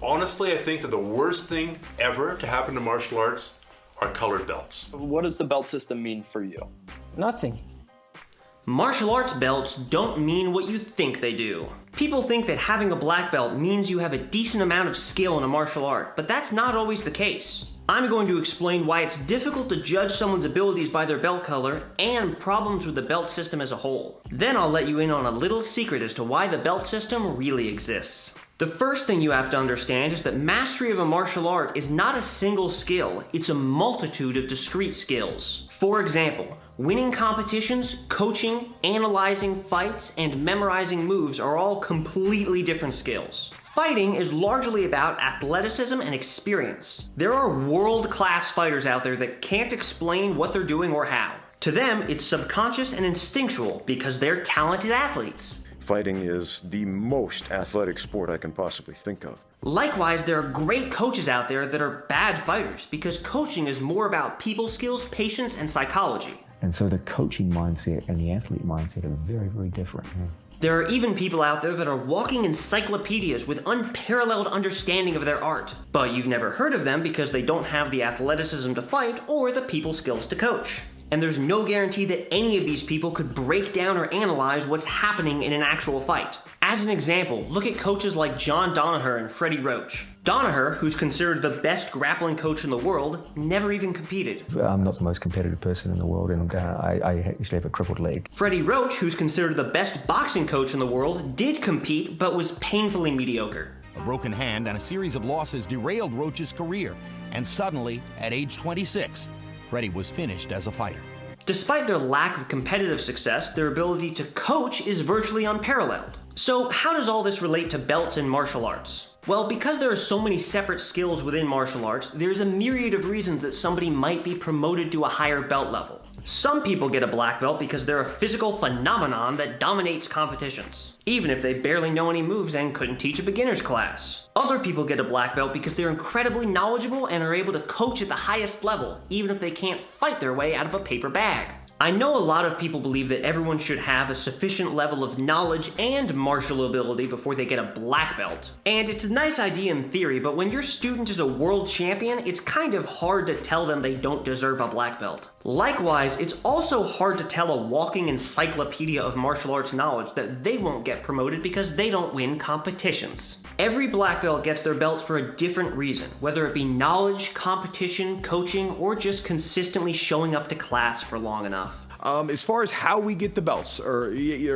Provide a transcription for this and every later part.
Honestly, I think that the worst thing ever to happen to martial arts are colored belts. What does the belt system mean for you? Nothing. Martial arts belts don't mean what you think they do. People think that having a black belt means you have a decent amount of skill in a martial art, but that's not always the case. I'm going to explain why it's difficult to judge someone's abilities by their belt color and problems with the belt system as a whole. Then I'll let you in on a little secret as to why the belt system really exists. The first thing you have to understand is that mastery of a martial art is not a single skill, it's a multitude of discrete skills. For example, winning competitions, coaching, analyzing fights, and memorizing moves are all completely different skills. Fighting is largely about athleticism and experience. There are world-class fighters out there that can't explain what they're doing or how. To them, it's subconscious and instinctual because they're talented athletes. Fighting is the most athletic sport I can possibly think of. Likewise, there are great coaches out there that are bad fighters because coaching is more about people skills, patience, and psychology. And so the coaching mindset and the athlete mindset are very, very different. There are even people out there that are walking encyclopedias with unparalleled understanding of their art, but you've never heard of them because they don't have the athleticism to fight or the people skills to coach. And there's no guarantee that any of these people could break down or analyze what's happening in an actual fight. As an example, look at coaches like John Danaher and Freddie Roach. Danaher, who's considered the best grappling coach in the world, never even competed. I'm not the most competitive person in the world, and I actually have a crippled leg. Freddie Roach, who's considered the best boxing coach in the world, did compete, but was painfully mediocre. A broken hand and a series of losses derailed Roach's career, and suddenly, at age 26, Freddie was finished as a fighter. Despite their lack of competitive success, their ability to coach is virtually unparalleled. So how does all this relate to belts in martial arts? Well, because there are so many separate skills within martial arts, there's a myriad of reasons that somebody might be promoted to a higher belt level. Some people get a black belt because they're a physical phenomenon that dominates competitions, even if they barely know any moves and couldn't teach a beginner's class. Other people get a black belt because they're incredibly knowledgeable and are able to coach at the highest level, even if they can't fight their way out of a paper bag. I know a lot of people believe that everyone should have a sufficient level of knowledge and martial ability before they get a black belt. And it's a nice idea in theory, but when your student is a world champion, it's kind of hard to tell them they don't deserve a black belt. Likewise, it's also hard to tell a walking encyclopedia of martial arts knowledge that they won't get promoted because they don't win competitions. Every black belt gets their belt for a different reason, whether it be knowledge, competition, coaching, or just consistently showing up to class for long enough. As far as how we get the belts or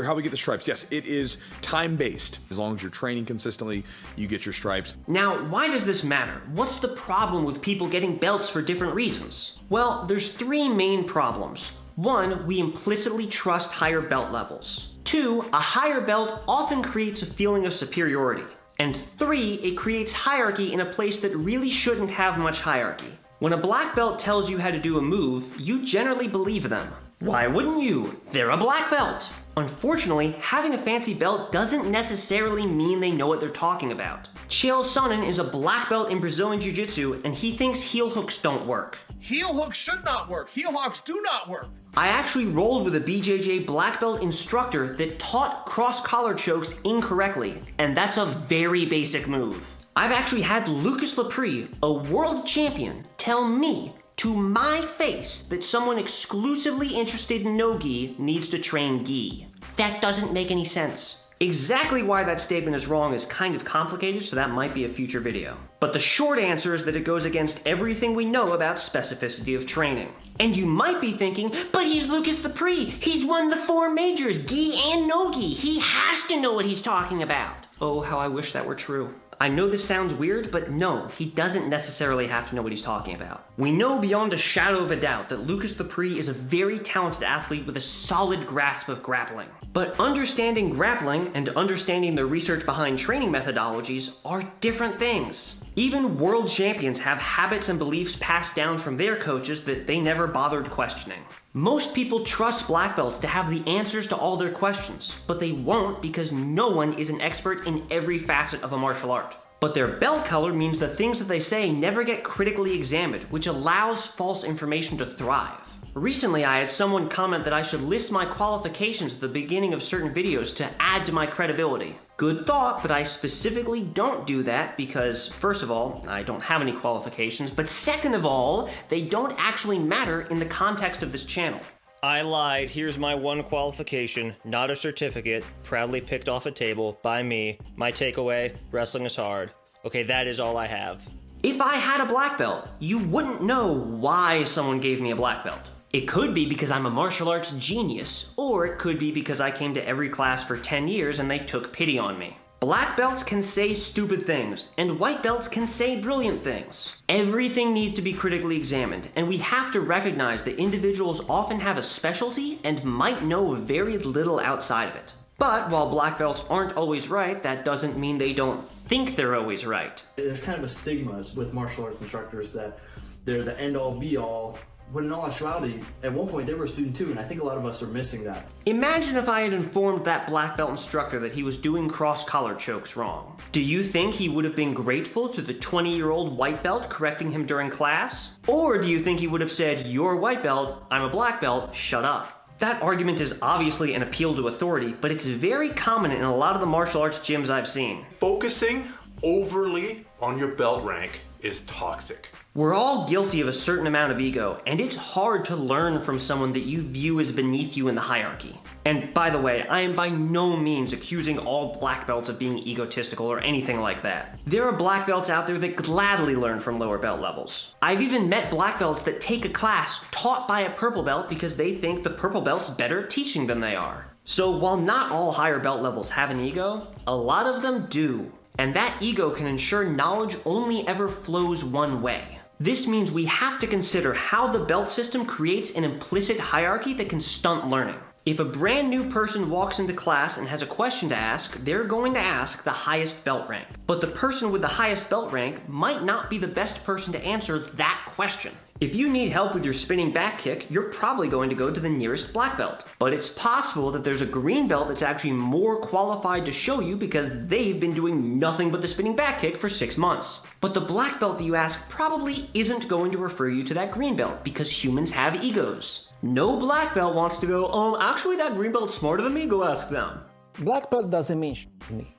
how we get the stripes, yes, it is time-based. As long as you're training consistently, you get your stripes. Now, why does this matter? What's the problem with people getting belts for different reasons? Well, there's three main problems. One, we implicitly trust higher belt levels. Two, a higher belt often creates a feeling of superiority. And three, it creates hierarchy in a place that really shouldn't have much hierarchy. When a black belt tells you how to do a move, you generally believe them. Why wouldn't you? They're a black belt. Unfortunately, having a fancy belt doesn't necessarily mean they know what they're talking about. Chael Sonnen is a black belt in Brazilian Jiu-Jitsu, and he thinks heel hooks don't work. Heel hooks should not work. Heel hooks do not work. I actually rolled with a BJJ black belt instructor that taught cross-collar chokes incorrectly, and that's a very basic move. I've actually had Lucas Lepre, a world champion, tell me to my face that someone exclusively interested in no-gi needs to train gi. That doesn't make any sense. Exactly why that statement is wrong is kind of complicated, so that might be a future video. But the short answer is that it goes against everything we know about specificity of training. And you might be thinking, but he's Lucas Lepre. He's won the 4 majors, gi and no-gi. He has to know what he's talking about. Oh, how I wish that were true. I know this sounds weird, but no, he doesn't necessarily have to know what he's talking about. We know beyond a shadow of a doubt that Lucas Lepre is a very talented athlete with a solid grasp of grappling. But understanding grappling and understanding the research behind training methodologies are different things. Even world champions have habits and beliefs passed down from their coaches that they never bothered questioning. Most people trust black belts to have the answers to all their questions, but they won't because no one is an expert in every facet of a martial art. But their belt color means the things that they say never get critically examined, which allows false information to thrive. Recently, I had someone comment that I should list my qualifications at the beginning of certain videos to add to my credibility. Good thought, but I specifically don't do that because, first of all, I don't have any qualifications, but second of all, they don't actually matter in the context of this channel. I lied. Here's my one qualification, not a certificate, proudly picked off a table by me. My takeaway, wrestling is hard. Okay, that is all I have. If I had a black belt, you wouldn't know why someone gave me a black belt. It could be because I'm a martial arts genius, or it could be because I came to every class for 10 years and they took pity on me. Black belts can say stupid things, and white belts can say brilliant things. Everything needs to be critically examined, and we have to recognize that individuals often have a specialty and might know very little outside of it. But while black belts aren't always right, that doesn't mean they don't think they're always right. There's kind of a stigma with martial arts instructors that they're the end-all be-all, when in all actuality, at one point they were a student too, and I think a lot of us are missing that. Imagine if I had informed that black belt instructor that he was doing cross-collar chokes wrong. Do you think he would have been grateful to the 20-year-old white belt correcting him during class? Or do you think he would have said, "You're a white belt, I'm a black belt, shut up"? That argument is obviously an appeal to authority, but it's very common in a lot of the martial arts gyms I've seen. Focusing overly on your belt rank is toxic. We're all guilty of a certain amount of ego, and it's hard to learn from someone that you view as beneath you in the hierarchy. And by the way, I am by no means accusing all black belts of being egotistical or anything like that. There are black belts out there that gladly learn from lower belt levels. I've even met black belts that take a class taught by a purple belt because they think the purple belt's better at teaching than they are. So while not all higher belt levels have an ego, a lot of them do. And that ego can ensure knowledge only ever flows one way. This means we have to consider how the belt system creates an implicit hierarchy that can stunt learning. If a brand new person walks into class and has a question to ask, they're going to ask the highest belt rank. But the person with the highest belt rank might not be the best person to answer that question. If you need help with your spinning back kick, you're probably going to go to the nearest black belt. But it's possible that there's a green belt that's actually more qualified to show you because they've been doing nothing but the spinning back kick for 6 months. But the black belt that you ask probably isn't going to refer you to that green belt because humans have egos. No black belt wants to go, actually that green belt's smarter than me, go ask them. Black belt doesn't mean shit to me.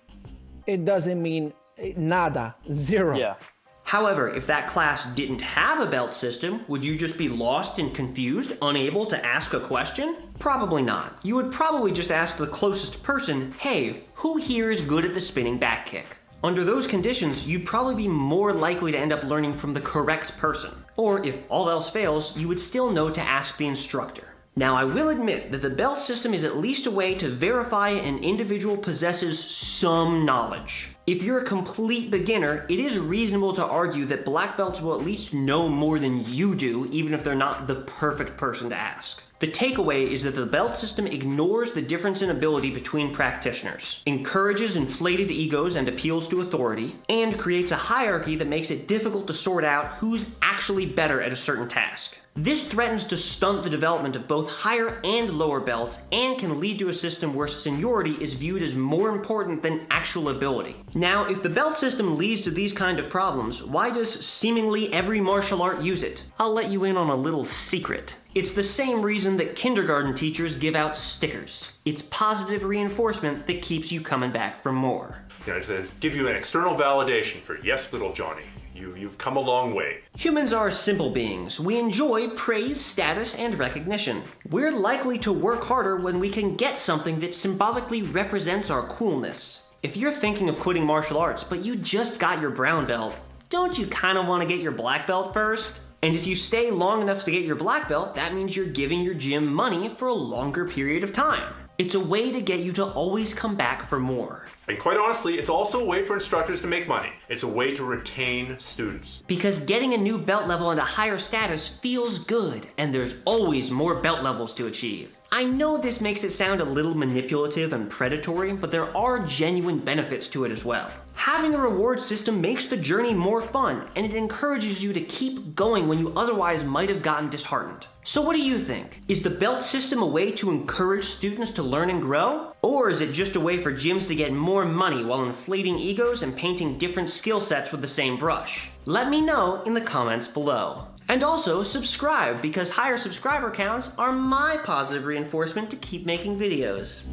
It doesn't mean nada, zero. Yeah. However, if that class didn't have a belt system, would you just be lost and confused, unable to ask a question? Probably not. You would probably just ask the closest person, hey, who here is good at the spinning back kick? Under those conditions, you'd probably be more likely to end up learning from the correct person. Or if all else fails, you would still know to ask the instructor. Now, I will admit that the belt system is at least a way to verify an individual possesses some knowledge. If you're a complete beginner, it is reasonable to argue that black belts will at least know more than you do, even if they're not the perfect person to ask. The takeaway is that the belt system ignores the difference in ability between practitioners, encourages inflated egos and appeals to authority, and creates a hierarchy that makes it difficult to sort out who's actually better at a certain task. This threatens to stunt the development of both higher and lower belts and can lead to a system where seniority is viewed as more important than actual ability. Now, if the belt system leads to these kind of problems, why does seemingly every martial art use it? I'll let you in on a little secret. It's the same reason that kindergarten teachers give out stickers. It's positive reinforcement that keeps you coming back for more. You know, it says, give you an external validation for, yes, little Johnny, you've come a long way. Humans are simple beings. We enjoy praise, status, and recognition. We're likely to work harder when we can get something that symbolically represents our coolness. If you're thinking of quitting martial arts, but you just got your brown belt, don't you kind of want to get your black belt first? And if you stay long enough to get your black belt, that means you're giving your gym money for a longer period of time. It's a way to get you to always come back for more. And quite honestly, it's also a way for instructors to make money. It's a way to retain students. Because getting a new belt level and a higher status feels good, and there's always more belt levels to achieve. I know this makes it sound a little manipulative and predatory, but there are genuine benefits to it as well. Having a reward system makes the journey more fun, and it encourages you to keep going when you otherwise might have gotten disheartened. So what do you think? Is the belt system a way to encourage students to learn and grow? Or is it just a way for gyms to get more money while inflating egos and painting different skill sets with the same brush? Let me know in the comments below. And also subscribe, because higher subscriber counts are my positive reinforcement to keep making videos.